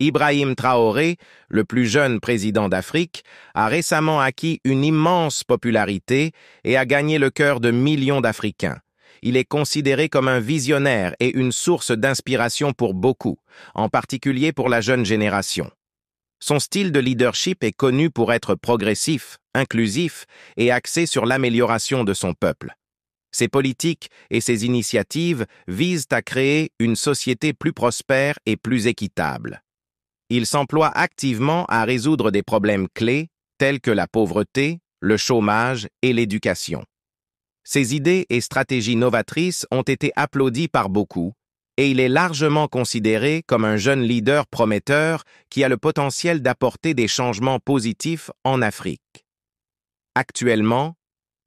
Ibrahim Traoré, le plus jeune président d'Afrique, a récemment acquis une immense popularité et a gagné le cœur de millions d'Africains. Il est considéré comme un visionnaire et une source d'inspiration pour beaucoup, en particulier pour la jeune génération. Son style de leadership est connu pour être progressif, inclusif et axé sur l'amélioration de son peuple. Ses politiques et ses initiatives visent à créer une société plus prospère et plus équitable. Il s'emploie activement à résoudre des problèmes clés tels que la pauvreté, le chômage et l'éducation. Ses idées et stratégies novatrices ont été applaudies par beaucoup, et il est largement considéré comme un jeune leader prometteur qui a le potentiel d'apporter des changements positifs en Afrique. Actuellement,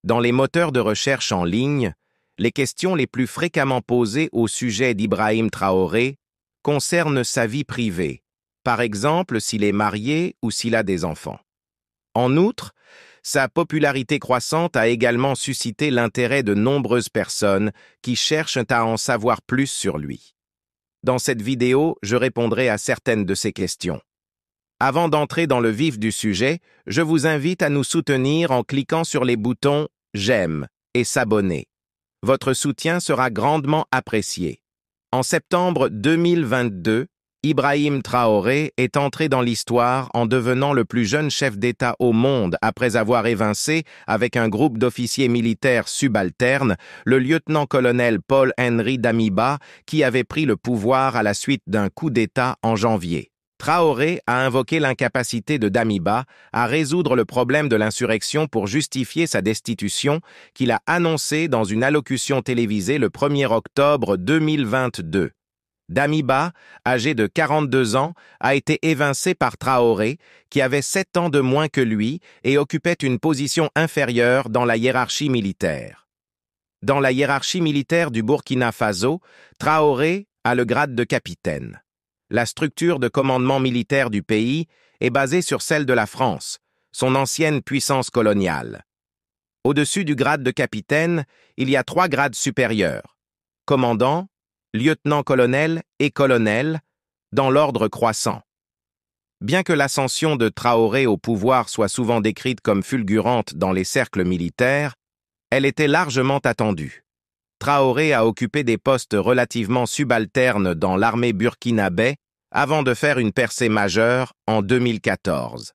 dans les moteurs de recherche en ligne, les questions les plus fréquemment posées au sujet d'Ibrahim Traoré concernent sa vie privée, par exemple s'il est marié ou s'il a des enfants. En outre, sa popularité croissante a également suscité l'intérêt de nombreuses personnes qui cherchent à en savoir plus sur lui. Dans cette vidéo, je répondrai à certaines de ces questions. Avant d'entrer dans le vif du sujet, je vous invite à nous soutenir en cliquant sur les boutons « J'aime » et « S'abonner ». Votre soutien sera grandement apprécié. En septembre 2022, Ibrahim Traoré est entré dans l'histoire en devenant le plus jeune chef d'État au monde après avoir évincé, avec un groupe d'officiers militaires subalternes, le lieutenant-colonel Paul-Henri Damiba qui avait pris le pouvoir à la suite d'un coup d'État en janvier. Traoré a invoqué l'incapacité de Damiba à résoudre le problème de l'insurrection pour justifier sa destitution qu'il a annoncée dans une allocution télévisée le 1er octobre 2022. Damiba, âgé de 42 ans, a été évincé par Traoré, qui avait 7 ans de moins que lui et occupait une position inférieure dans la hiérarchie militaire. Dans la hiérarchie militaire du Burkina Faso, Traoré a le grade de capitaine. La structure de commandement militaire du pays est basée sur celle de la France, son ancienne puissance coloniale. Au-dessus du grade de capitaine, il y a 3 grades supérieurs: commandant, lieutenant-colonel et colonel, dans l'ordre croissant. Bien que l'ascension de Traoré au pouvoir soit souvent décrite comme fulgurante dans les cercles militaires, elle était largement attendue. Traoré a occupé des postes relativement subalternes dans l'armée burkinabé avant de faire une percée majeure en 2014.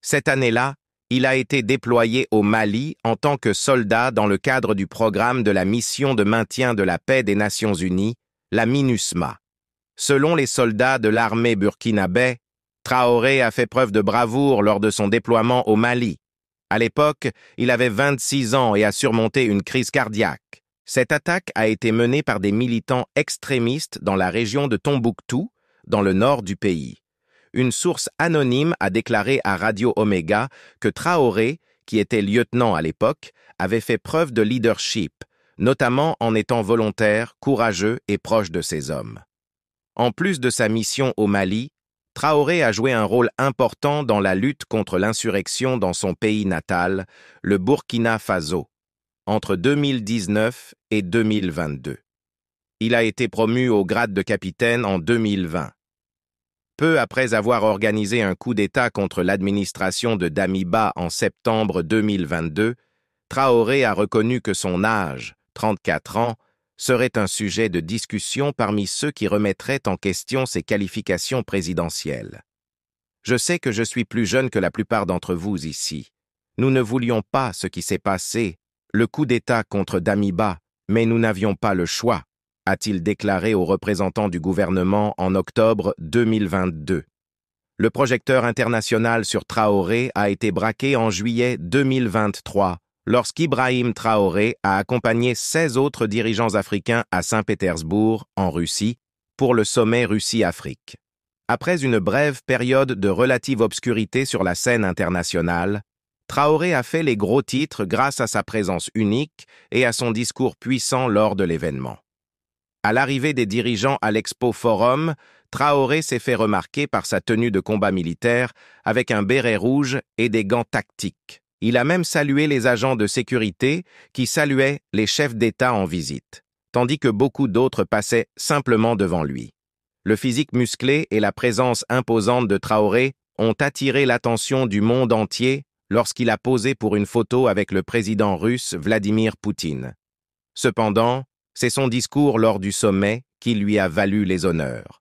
Cette année-là, il a été déployé au Mali en tant que soldat dans le cadre du programme de la mission de maintien de la paix des Nations Unies, la MINUSMA. Selon les soldats de l'armée burkinabé, Traoré a fait preuve de bravoure lors de son déploiement au Mali. À l'époque, il avait 26 ans et a surmonté une crise cardiaque. Cette attaque a été menée par des militants extrémistes dans la région de Tombouctou, dans le nord du pays. Une source anonyme a déclaré à Radio Omega que Traoré, qui était lieutenant à l'époque, avait fait preuve de leadership, notamment en étant volontaire, courageux et proche de ses hommes. En plus de sa mission au Mali, Traoré a joué un rôle important dans la lutte contre l'insurrection dans son pays natal, le Burkina Faso, entre 2019 et 2022. Il a été promu au grade de capitaine en 2020. Peu après avoir organisé un coup d'État contre l'administration de Damiba en septembre 2022, Traoré a reconnu que son âge, 34 ans, serait un sujet de discussion parmi ceux qui remettraient en question ses qualifications présidentielles. Je sais que je suis plus jeune que la plupart d'entre vous ici. Nous ne voulions pas ce qui s'est passé, le coup d'État contre Damiba, mais nous n'avions pas le choix, a-t-il déclaré aux représentants du gouvernement en octobre 2022. Le projecteur international sur Traoré a été braqué en juillet 2023, lorsqu'Ibrahim Traoré a accompagné 16 autres dirigeants africains à Saint-Pétersbourg, en Russie, pour le sommet Russie-Afrique. Après une brève période de relative obscurité sur la scène internationale, Traoré a fait les gros titres grâce à sa présence unique et à son discours puissant lors de l'événement. À l'arrivée des dirigeants à l'Expo Forum, Traoré s'est fait remarquer par sa tenue de combat militaire avec un béret rouge et des gants tactiques. Il a même salué les agents de sécurité qui saluaient les chefs d'État en visite, tandis que beaucoup d'autres passaient simplement devant lui. Le physique musclé et la présence imposante de Traoré ont attiré l'attention du monde entier lorsqu'il a posé pour une photo avec le président russe Vladimir Poutine. Cependant, c'est son discours lors du sommet qui lui a valu les honneurs.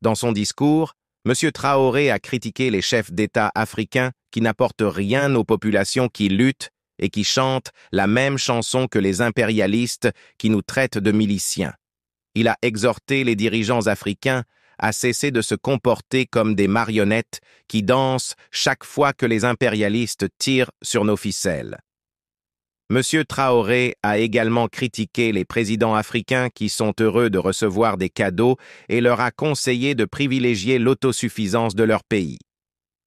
Dans son discours, M. Traoré a critiqué les chefs d'État africains qui n'apportent rien aux populations qui luttent et qui chantent la même chanson que les impérialistes qui nous traitent de miliciens. Il a exhorté les dirigeants africains à cesser de se comporter comme des marionnettes qui dansent chaque fois que les impérialistes tirent sur nos ficelles. M. Traoré a également critiqué les présidents africains qui sont heureux de recevoir des cadeaux et leur a conseillé de privilégier l'autosuffisance de leur pays.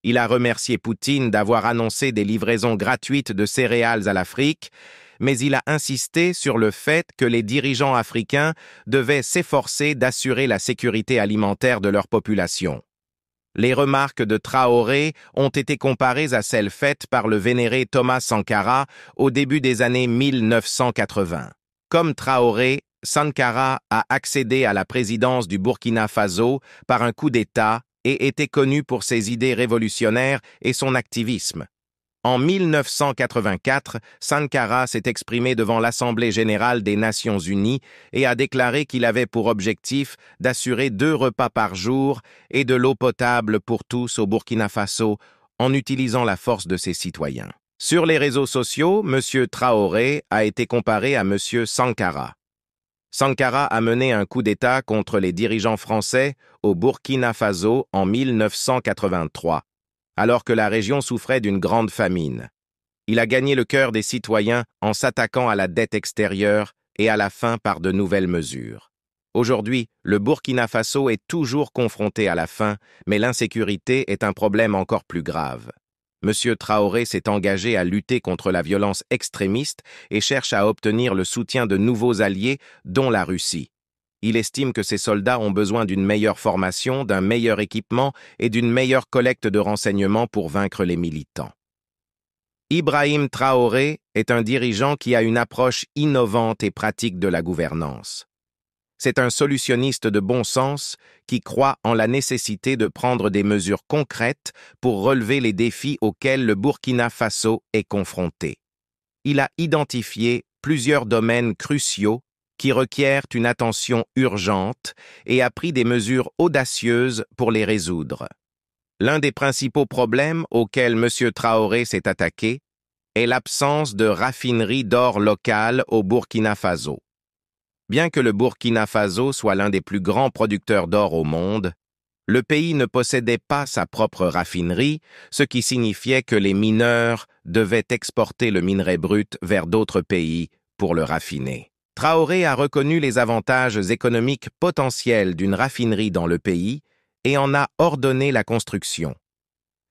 Il a remercié Poutine d'avoir annoncé des livraisons gratuites de céréales à l'Afrique, mais il a insisté sur le fait que les dirigeants africains devaient s'efforcer d'assurer la sécurité alimentaire de leur population. Les remarques de Traoré ont été comparées à celles faites par le vénéré Thomas Sankara au début des années 1980. Comme Traoré, Sankara a accédé à la présidence du Burkina Faso par un coup d'État et était connu pour ses idées révolutionnaires et son activisme. En 1984, Sankara s'est exprimé devant l'Assemblée générale des Nations unies et a déclaré qu'il avait pour objectif d'assurer 2 repas par jour et de l'eau potable pour tous au Burkina Faso en utilisant la force de ses citoyens. Sur les réseaux sociaux, M. Traoré a été comparé à M. Sankara. Sankara a mené un coup d'État contre les dirigeants français au Burkina Faso en 1983. Alors que la région souffrait d'une grande famine. Il a gagné le cœur des citoyens en s'attaquant à la dette extérieure et à la faim par de nouvelles mesures. Aujourd'hui, le Burkina Faso est toujours confronté à la faim, mais l'insécurité est un problème encore plus grave. M. Traoré s'est engagé à lutter contre la violence extrémiste et cherche à obtenir le soutien de nouveaux alliés, dont la Russie. Il estime que ses soldats ont besoin d'une meilleure formation, d'un meilleur équipement et d'une meilleure collecte de renseignements pour vaincre les militants. Ibrahim Traoré est un dirigeant qui a une approche innovante et pratique de la gouvernance. C'est un solutionniste de bon sens qui croit en la nécessité de prendre des mesures concrètes pour relever les défis auxquels le Burkina Faso est confronté. Il a identifié plusieurs domaines cruciaux qui requièrent une attention urgente et a pris des mesures audacieuses pour les résoudre. L'un des principaux problèmes auxquels M. Traoré s'est attaqué est l'absence de raffinerie d'or locale au Burkina Faso. Bien que le Burkina Faso soit l'un des plus grands producteurs d'or au monde, le pays ne possédait pas sa propre raffinerie, ce qui signifiait que les mineurs devaient exporter le minerai brut vers d'autres pays pour le raffiner. Traoré a reconnu les avantages économiques potentiels d'une raffinerie dans le pays et en a ordonné la construction.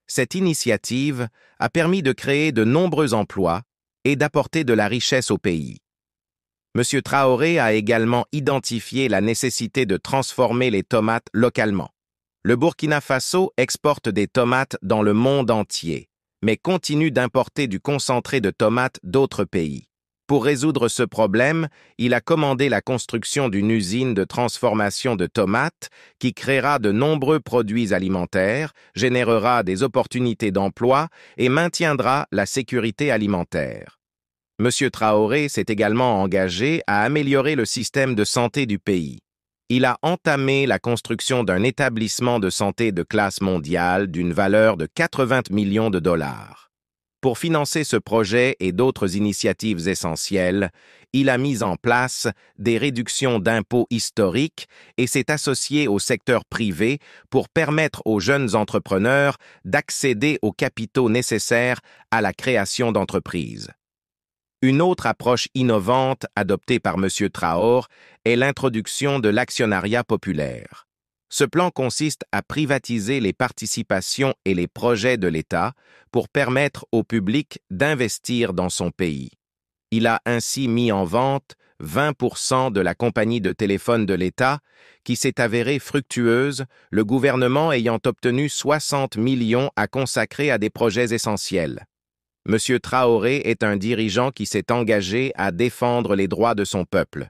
Cette initiative a permis de créer de nombreux emplois et d'apporter de la richesse au pays. M. Traoré a également identifié la nécessité de transformer les tomates localement. Le Burkina Faso exporte des tomates dans le monde entier, mais continue d'importer du concentré de tomates d'autres pays. Pour résoudre ce problème, il a commandé la construction d'une usine de transformation de tomates qui créera de nombreux produits alimentaires, générera des opportunités d'emploi et maintiendra la sécurité alimentaire. M. Traoré s'est également engagé à améliorer le système de santé du pays. Il a entamé la construction d'un établissement de santé de classe mondiale d'une valeur de 80 millions de dollars. Pour financer ce projet et d'autres initiatives essentielles, il a mis en place des réductions d'impôts historiques et s'est associé au secteur privé pour permettre aux jeunes entrepreneurs d'accéder aux capitaux nécessaires à la création d'entreprises. Une autre approche innovante adoptée par M. Traoré est l'introduction de l'actionnariat populaire. Ce plan consiste à privatiser les participations et les projets de l'État pour permettre au public d'investir dans son pays. Il a ainsi mis en vente 20% de la compagnie de téléphone de l'État, qui s'est avérée fructueuse, le gouvernement ayant obtenu 60 millions à consacrer à des projets essentiels. M. Traoré est un dirigeant qui s'est engagé à défendre les droits de son peuple.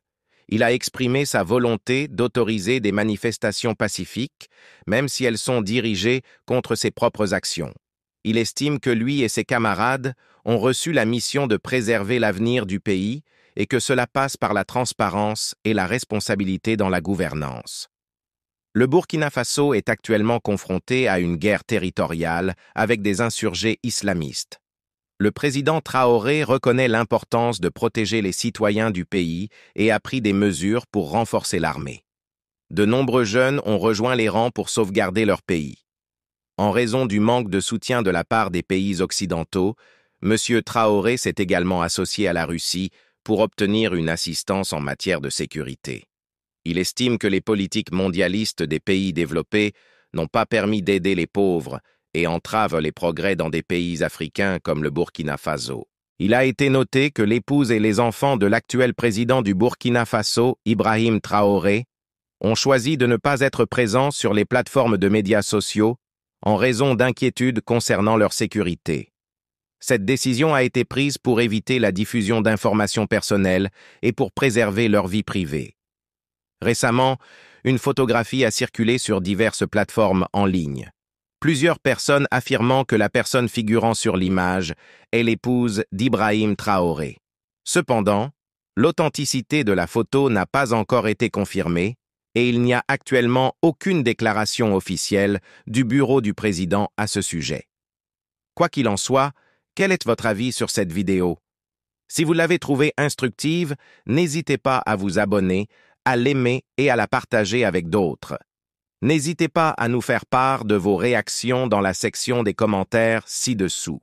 Il a exprimé sa volonté d'autoriser des manifestations pacifiques, même si elles sont dirigées contre ses propres actions. Il estime que lui et ses camarades ont reçu la mission de préserver l'avenir du pays et que cela passe par la transparence et la responsabilité dans la gouvernance. Le Burkina Faso est actuellement confronté à une guerre territoriale avec des insurgés islamistes. Le président Traoré reconnaît l'importance de protéger les citoyens du pays et a pris des mesures pour renforcer l'armée. De nombreux jeunes ont rejoint les rangs pour sauvegarder leur pays. En raison du manque de soutien de la part des pays occidentaux, M. Traoré s'est également associé à la Russie pour obtenir une assistance en matière de sécurité. Il estime que les politiques mondialistes des pays développés n'ont pas permis d'aider les pauvres et entravent les progrès dans des pays africains comme le Burkina Faso. Il a été noté que l'épouse et les enfants de l'actuel président du Burkina Faso, Ibrahim Traoré, ont choisi de ne pas être présents sur les plateformes de médias sociaux en raison d'inquiétudes concernant leur sécurité. Cette décision a été prise pour éviter la diffusion d'informations personnelles et pour préserver leur vie privée. Récemment, une photographie a circulé sur diverses plateformes en ligne. Plusieurs personnes affirmant que la personne figurant sur l'image est l'épouse d'Ibrahim Traoré. Cependant, l'authenticité de la photo n'a pas encore été confirmée et il n'y a actuellement aucune déclaration officielle du bureau du président à ce sujet. Quoi qu'il en soit, quel est votre avis sur cette vidéo? Si vous l'avez trouvée instructive, n'hésitez pas à vous abonner, à l'aimer et à la partager avec d'autres. N'hésitez pas à nous faire part de vos réactions dans la section des commentaires ci-dessous.